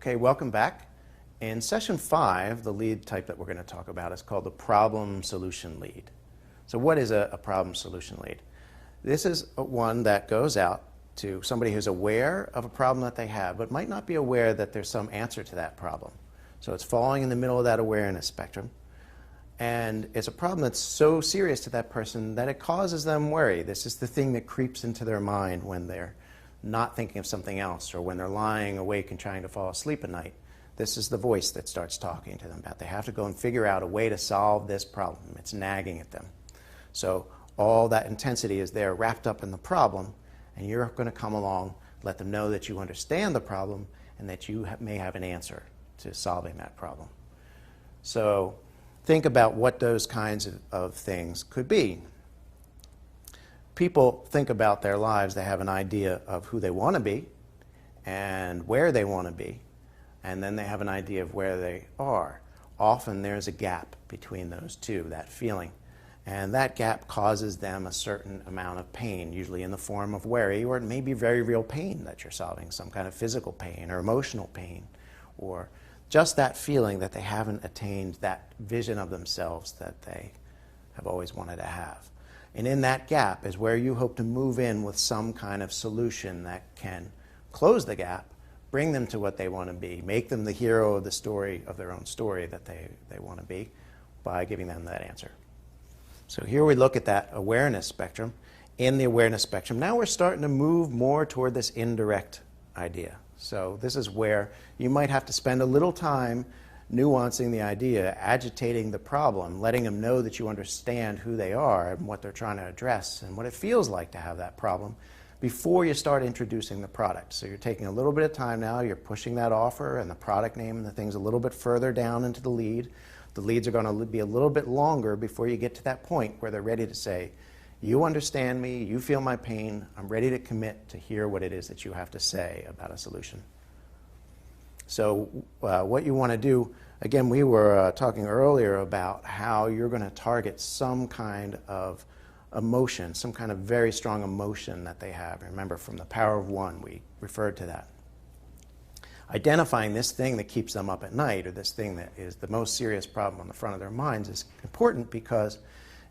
Okay, welcome back. In session 5, the lead type that we're going to talk about is called the problem solution lead. So what is a problem solution lead? This is one that goes out to somebody who's aware of a problem that they have, but might not be aware that there's some answer to that problem. So it's falling in the middle of that awareness spectrum. And it's a problem that's so serious to that person that it causes them worry. This is the thing that creeps into their mind when they're not thinking of something else, or when they're lying awake and trying to fall asleep at night. This is the voice that starts talking to them about they have to go and figure out a way to solve this problem. It's nagging at them. So all that intensity is there wrapped up in the problem, and you're going to come along, let them know that you understand the problem and that you may have an answer to solving that problem. So think about what those kinds of things could be. People think about their lives, they have an idea of who they want to be and where they want to be, and then they have an idea of where they are. Often there's a gap between those two, that feeling, and that gap causes them a certain amount of pain, usually in the form of worry, or it may be very real pain that you're solving, some kind of physical pain or emotional pain, or just that feeling that they haven't attained that vision of themselves that they have always wanted to have. And in that gap is where you hope to move in with some kind of solution that can close the gap, bring them to what they want to be, make them the hero of the story, of their own story that they want to be, by giving them that answer. So here we look at that awareness spectrum. In the awareness spectrum, now we're starting to move more toward this indirect idea. So this is where you might have to spend a little time nuancing the idea, agitating the problem, letting them know that you understand who they are and what they're trying to address and what it feels like to have that problem before you start introducing the product. So you're taking a little bit of time now, you're pushing that offer and the product name and the things a little bit further down into the lead. The leads are going to be a little bit longer before you get to that point where they're ready to say, you understand me, you feel my pain, I'm ready to commit to hear what it is that you have to say about a solution. So what you want to do, again, we were talking earlier about how you're going to target some kind of emotion, some kind of very strong emotion that they have. Remember, from the power of one, we referred to that. Identifying this thing that keeps them up at night, or this thing that is the most serious problem on the front of their minds, is important, because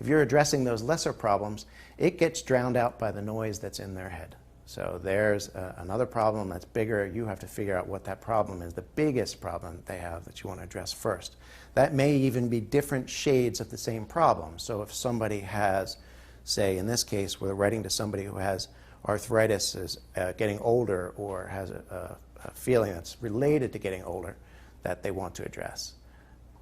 if you're addressing those lesser problems, it gets drowned out by the noise that's in their head. So there's another problem that's bigger. You have to figure out what that problem is, the biggest problem that they have that you want to address first. That may even be different shades of the same problem. So if somebody has, say in this case, we're writing to somebody who has arthritis, is getting older, or has a feeling that's related to getting older that they want to address.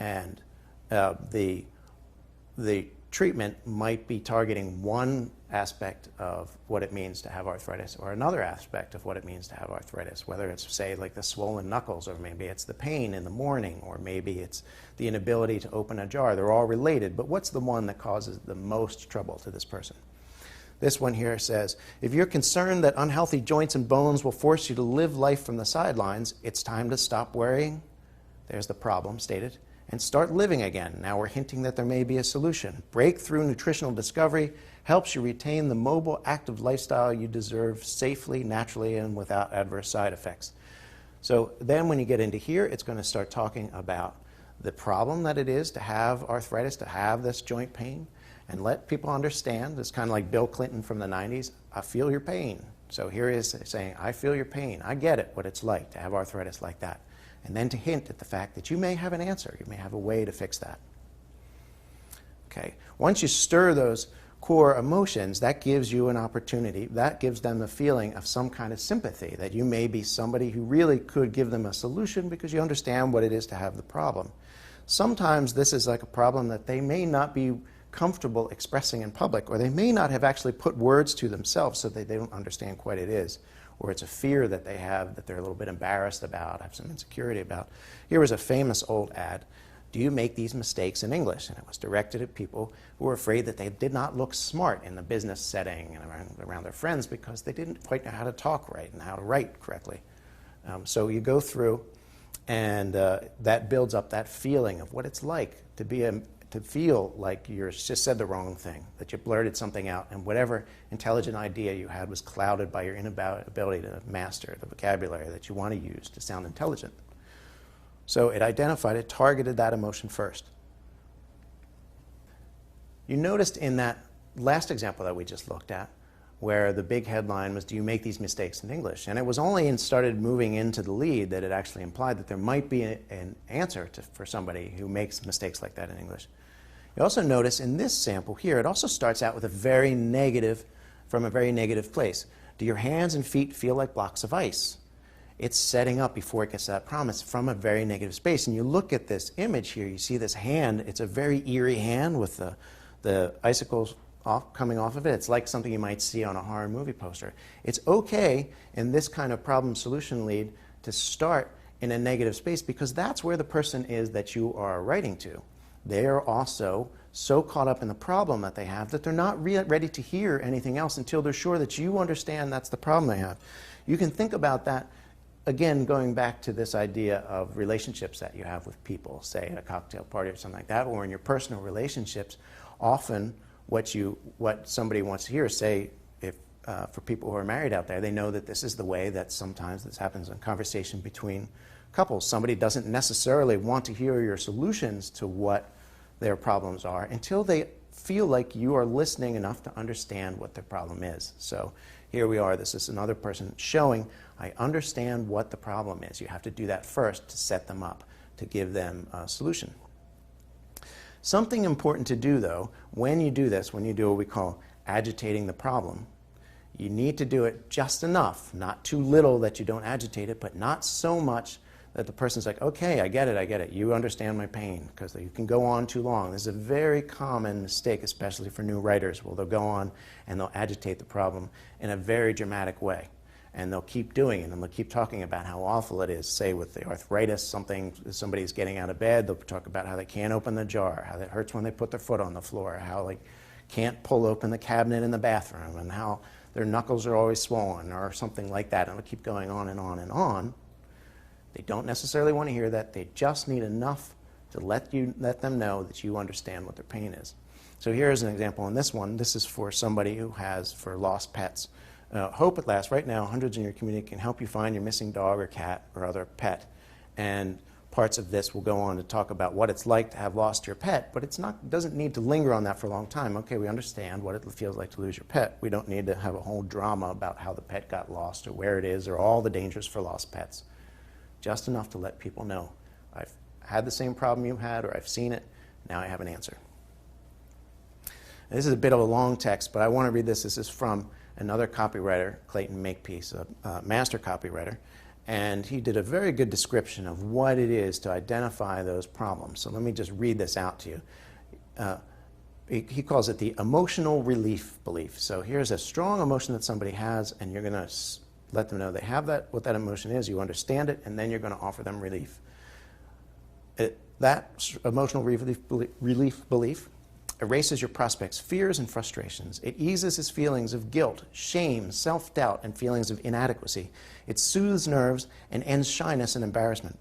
And the treatment might be targeting one aspect of what it means to have arthritis, or another aspect of what it means to have arthritis, whether it's, say, like the swollen knuckles, or maybe it's the pain in the morning, or maybe it's the inability to open a jar. They're all related, but what's the one that causes the most trouble to this person? This one here says, if you're concerned that unhealthy joints and bones will force you to live life from the sidelines, it's time to stop worrying. There's the problem stated. And start living again. Now we're hinting that there may be a solution. Breakthrough nutritional discovery helps you retain the mobile, active lifestyle you deserve safely, naturally, and without adverse side effects. So then when you get into here, it's going to start talking about the problem that it is to have arthritis, to have this joint pain, and let people understand. It's kind of like Bill Clinton from the 90s, I feel your pain. So here he is saying, I feel your pain. I get it, what it's like to have arthritis like that. And then to hint at the fact that you may have an answer. You may have a way to fix that. Okay. Once you stir those core emotions, that gives you an opportunity. That gives them the feeling of some kind of sympathy, that you may be somebody who really could give them a solution because you understand what it is to have the problem. Sometimes this is like a problem that they may not be comfortable expressing in public, or they may not have actually put words to themselves so that they don't understand quite what it is. Or it's a fear that they have that they're a little bit embarrassed about, have some insecurity about. Here was a famous old ad, do you make these mistakes in English? And it was directed at people who were afraid that they did not look smart in the business setting and around their friends because they didn't quite know how to talk right and how to write correctly. So you go through, and that builds up that feeling of what it's like to be to feel like you just said the wrong thing, that you blurted something out, and whatever intelligent idea you had was clouded by your inability to master the vocabulary that you want to use to sound intelligent. So it identified, it targeted that emotion first. You noticed in that last example that we just looked at, where the big headline was, do you make these mistakes in English? And it was only and started moving into the lead that it actually implied that there might be an answer for somebody who makes mistakes like that in English. You also notice in this sample here, it also starts out with from a very negative place. Do your hands and feet feel like blocks of ice? It's setting up before it gets to that promise from a very negative space. And you look at this image here, you see this hand, it's a very eerie hand with the icicles coming off of it. It's like something you might see on a horror movie poster. It's okay in this kind of problem solution lead to start in a negative space because that's where the person is that you are writing to. They are also so caught up in the problem that they have that they're not ready to hear anything else until they're sure that you understand that's the problem they have. You can think about that, again, going back to this idea of relationships that you have with people, say at a cocktail party or something like that, or in your personal relationships. Often what somebody wants to hear, say, for people who are married out there, they know that this is the way that sometimes this happens in conversation between couples. Somebody doesn't necessarily want to hear your solutions to what their problems are until they feel like you are listening enough to understand what their problem is. So here we are. This is another person showing, I understand what the problem is. You have to do that first to set them up, to give them a solution. Something important to do, though, when you do this, when you do what we call agitating the problem, you need to do it just enough, not too little that you don't agitate it, but not so much that the person's like, okay, I get it, you understand my pain, because you can go on too long. This is a very common mistake, especially for new writers, where they'll go on and they'll agitate the problem in a very dramatic way. And they'll keep doing it, and they'll keep talking about how awful it is. Say with the arthritis, somebody's getting out of bed, they'll talk about how they can't open the jar, how it hurts when they put their foot on the floor, how they can't pull open the cabinet in the bathroom, and how their knuckles are always swollen, or something like that. And it'll keep going on and on and on. They don't necessarily want to hear that. They just need enough to let them know that you understand what their pain is. So here's an example on this one. This is for somebody who has for lost pets. Hope at last, right now, hundreds in your community can help you find your missing dog or cat or other pet. And parts of this will go on to talk about what it's like to have lost your pet, but it doesn't need to linger on that for a long time. Okay, we understand what it feels like to lose your pet. We don't need to have a whole drama about how the pet got lost or where it is or all the dangers for lost pets. Just enough to let people know, I've had the same problem you had, or I've seen it, now I have an answer. This is a bit of a long text, but I want to read this. This is from another copywriter, Clayton Makepeace, a master copywriter, and he did a very good description of what it is to identify those problems. So let me just read this out to you. He calls it the emotional relief belief. So here's a strong emotion that somebody has, and you're going to let them know they have that, what that emotion is, you understand it, and then you're going to offer them relief. That emotional relief belief erases your prospect's fears and frustrations. It eases his feelings of guilt, shame, self-doubt, and feelings of inadequacy. It soothes nerves and ends shyness and embarrassment.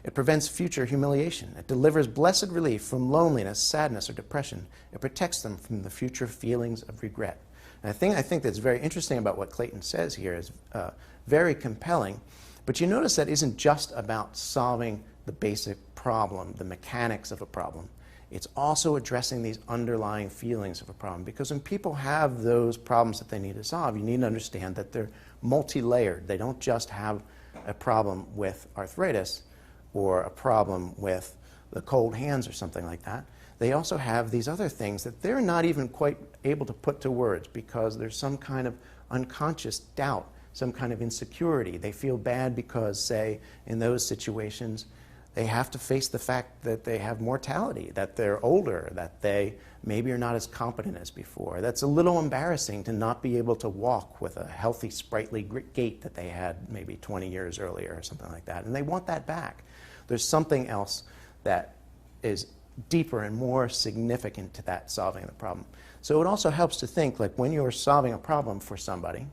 It prevents future humiliation. It delivers blessed relief from loneliness, sadness, or depression. It protects them from the future feelings of regret. And I think that's very interesting about what Clayton says here is very compelling. But you notice that isn't just about solving the basic problem, the mechanics of a problem. It's also addressing these underlying feelings of a problem. Because when people have those problems that they need to solve, you need to understand that they're multi-layered. They don't just have a problem with arthritis or a problem with the cold hands or something like that. They also have these other things that they're not even quite able to put to words because there's some kind of unconscious doubt, some kind of insecurity. They feel bad because, say, in those situations, they have to face the fact that they have mortality, that they're older, that they maybe are not as competent as before. That's a little embarrassing to not be able to walk with a healthy, sprightly gait that they had maybe 20 years earlier or something like that. And they want that back. There's something else that is deeper and more significant to that solving the problem. So it also helps to think, like when you're solving a problem for somebody,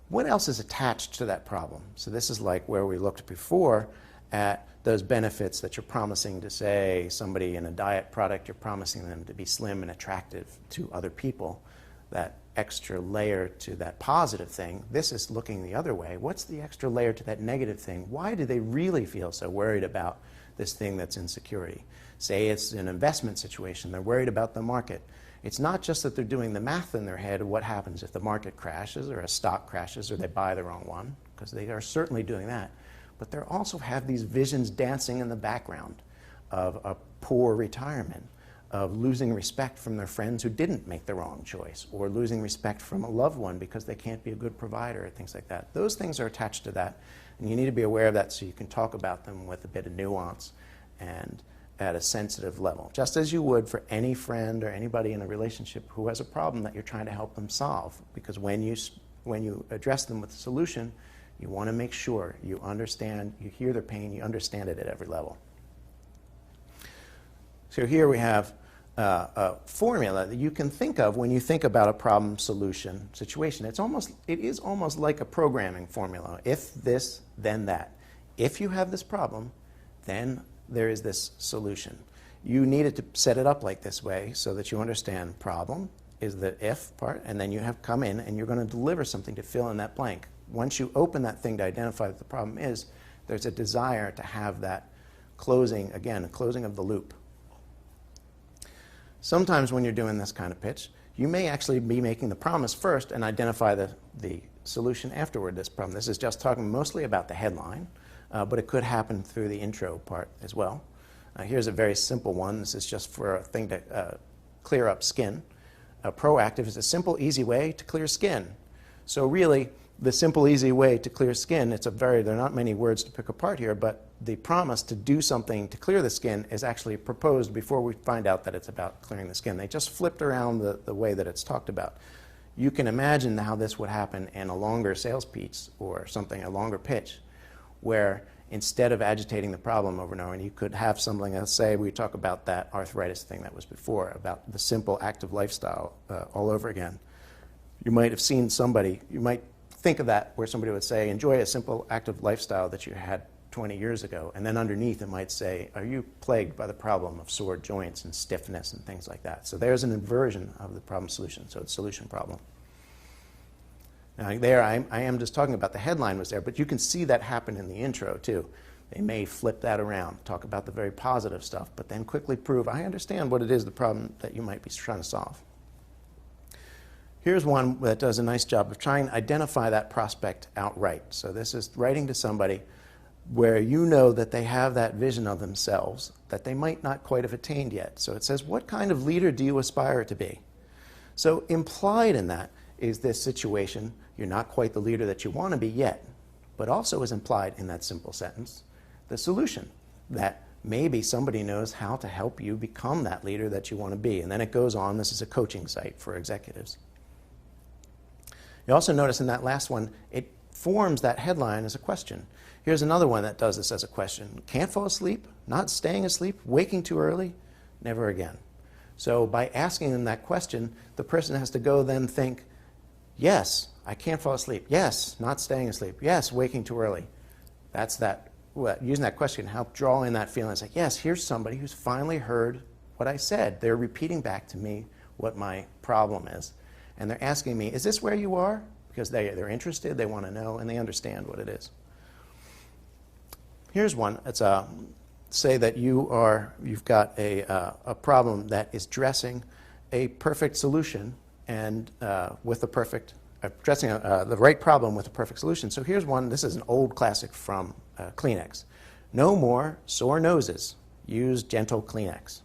what else is attached to that problem? So this is like where we looked before at those benefits that you're promising to, say, somebody in a diet product, you're promising them to be slim and attractive to other people. that extra layer to that positive thing. This is looking the other way. What's the extra layer to that negative thing? Why do they really feel so worried about this thing that's insecurity? Say it's an investment situation. They're worried about the market. It's not just that they're doing the math in their head of what happens if the market crashes or a stock crashes or they buy the wrong one, because they are certainly doing that. But they also have these visions dancing in the background of a poor retirement, of losing respect from their friends who didn't make the wrong choice, or losing respect from a loved one because they can't be a good provider, or things like that. Those things are attached to that, and you need to be aware of that so you can talk about them with a bit of nuance and at a sensitive level, just as you would for any friend or anybody in a relationship who has a problem that you're trying to help them solve. Because when you address them with a solution, you want to make sure you understand, you hear their pain, you understand it at every level. So here we have a formula that you can think of when you think about a problem-solution situation. It is almost like a programming formula. If this, then that. If you have this problem, then there is this solution. You needed to set it up like this way so that you understand problem is the if part, and then you have come in and you're going to deliver something to fill in that blank. Once you open that thing to identify what the problem is, there's a desire to have that closing, again, a closing of the loop. Sometimes when you're doing this kind of pitch, you may actually be making the promise first and identify the solution afterward, this problem. This is just talking mostly about the headline, but it could happen through the intro part as well. Here's a very simple one. This is just for a thing to clear up skin. Proactive is a simple, easy way to clear skin. So really, the simple, easy way to clear skin, there are not many words to pick apart here, but the promise to do something to clear the skin is actually proposed before we find out that it's about clearing the skin. They just flipped around the way that it's talked about. You can imagine how this would happen in a longer sales pitch or something, a longer pitch, where instead of agitating the problem over and over, and you could have something, let's say we talk about that arthritis thing that was before, about the simple active lifestyle all over again. You might have seen somebody, you might think of that where somebody would say, enjoy a simple active lifestyle that you had 20 years ago, and then underneath it might say, are you plagued by the problem of sore joints and stiffness and things like that? So there's an inversion of the problem solution, so it's solution problem. Now there, I am just talking about the headline was there, but you can see that happen in the intro too. They may flip that around, talk about the very positive stuff, but then quickly prove, I understand what it is, the problem that you might be trying to solve. Here's one that does a nice job of trying to identify that prospect outright. So this is writing to somebody where you know that they have that vision of themselves that they might not quite have attained yet. So it says, what kind of leader do you aspire to be? So implied in that is this situation, you're not quite the leader that you want to be yet, but also is implied in that simple sentence, the solution, that maybe somebody knows how to help you become that leader that you want to be. And then it goes on, this is a coaching site for executives. You also notice in that last one, it forms that headline as a question. Here's another one that does this as a question. Can't fall asleep, not staying asleep, waking too early, never again. So by asking them that question, the person has to go then think, yes, I can't fall asleep. Yes, not staying asleep. Yes, waking too early. That's that, using that question, help draw in that feeling. It's like, yes, here's somebody who's finally heard what I said. They're repeating back to me what my problem is. And they're asking me, is this where you are? Because they're interested, they want to know, and they understand what it is. Here's one. It's say that you've got a problem that is dressing a perfect solution and with the perfect, addressing the right problem with a perfect solution. So here's one. This is an old classic from Kleenex. No more sore noses. Use gentle Kleenex.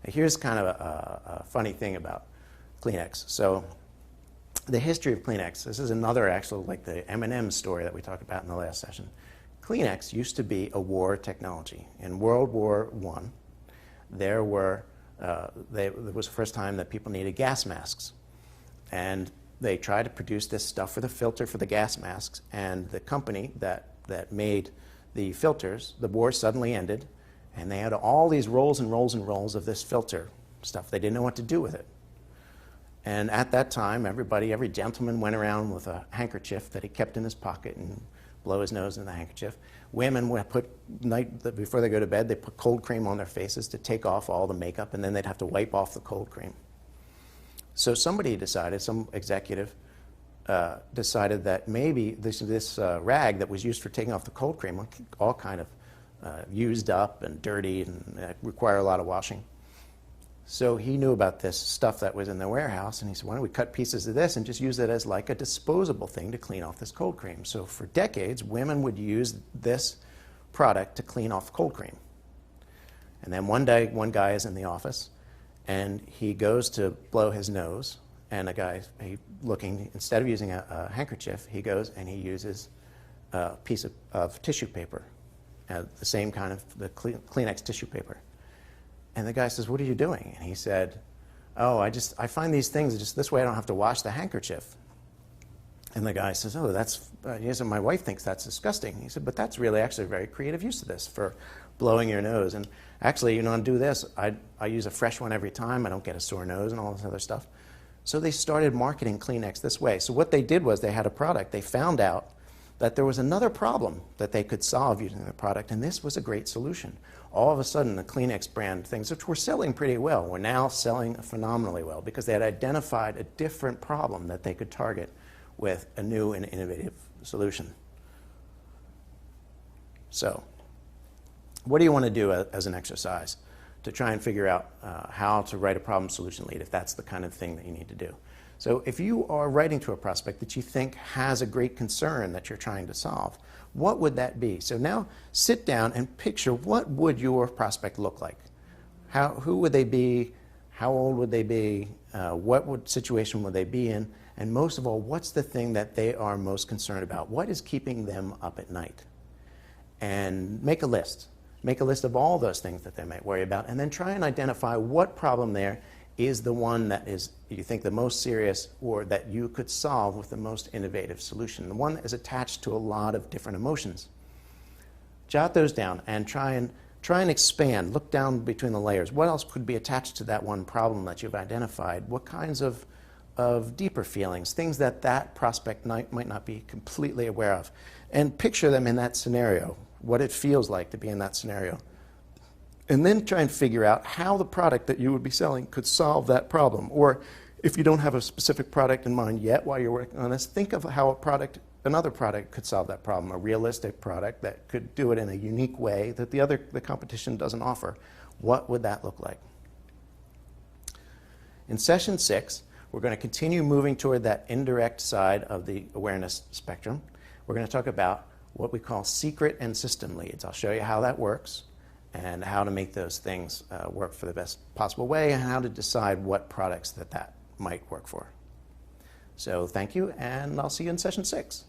Now here's kind of a funny thing about Kleenex. So the history of Kleenex, this is another actual, like the M&M story that we talked about in the last session. Kleenex used to be a war technology. In World War I, there was the first time that people needed gas masks. And they tried to produce this stuff for the filter for the gas masks, and the company that made the filters, the war suddenly ended, and they had all these rolls and rolls and rolls of this filter stuff. They didn't know what to do with it. And at that time, every gentleman went around with a handkerchief that he kept in his pocket and blow his nose in the handkerchief. Women would before they go to bed, they put cold cream on their faces to take off all the makeup, and then they'd have to wipe off the cold cream. So somebody decided, some executive decided that maybe this rag that was used for taking off the cold cream, all kind of used up and dirty and require a lot of washing. So he knew about this stuff that was in the warehouse, and he said, why don't we cut pieces of this and just use it as like a disposable thing to clean off this cold cream? So for decades, women would use this product to clean off cold cream. And then one day, one guy is in the office, and he goes to blow his nose, and instead of using a handkerchief, he goes and he uses a piece of tissue paper, the same kind of the Kleenex tissue paper. And the guy says, what are you doing? And he said, oh, I find these things just this way I don't have to wash the handkerchief. And the guy says, oh, that's, my wife thinks that's disgusting. He said, but that's really actually a very creative use of this for blowing your nose. And actually, to do this, I use a fresh one every time. I don't get a sore nose and all this other stuff. So they started marketing Kleenex this way. So what they did was they had a product. They found out that there was another problem that they could solve using the product, and this was a great solution. All of a sudden, the Kleenex brand things, which were selling pretty well, were now selling phenomenally well because they had identified a different problem that they could target with a new and innovative solution. So, what do you want to do as an exercise to try and figure out how to write a problem solution lead if that's the kind of thing that you need to do? So if you are writing to a prospect that you think has a great concern that you're trying to solve, what would that be? So now sit down and picture what would your prospect look like? Who would they be? How old would they be? What situation would they be in? And most of all, what's the thing that they are most concerned about? What is keeping them up at night? And make a list. Make a list of all those things that they might worry about, and then try and identify what problem there is the one that is, you think, the most serious or that you could solve with the most innovative solution, the one that is attached to a lot of different emotions. Jot those down and try and expand. Look down between the layers. What else could be attached to that one problem that you've identified? What kinds of deeper feelings, things that prospect might not be completely aware of? And picture them in that scenario, what it feels like to be in that scenario. And then try and figure out how the product that you would be selling could solve that problem. Or if you don't have a specific product in mind yet while you're working on this, think of how another product could solve that problem, a realistic product that could do it in a unique way that the competition doesn't offer. What would that look like? In session 6, we're going to continue moving toward that indirect side of the awareness spectrum. We're going to talk about what we call secret and system leads. I'll show you how that works and how to make those things work for the best possible way, and how to decide what products that might work for. So thank you, and I'll see you in session 6.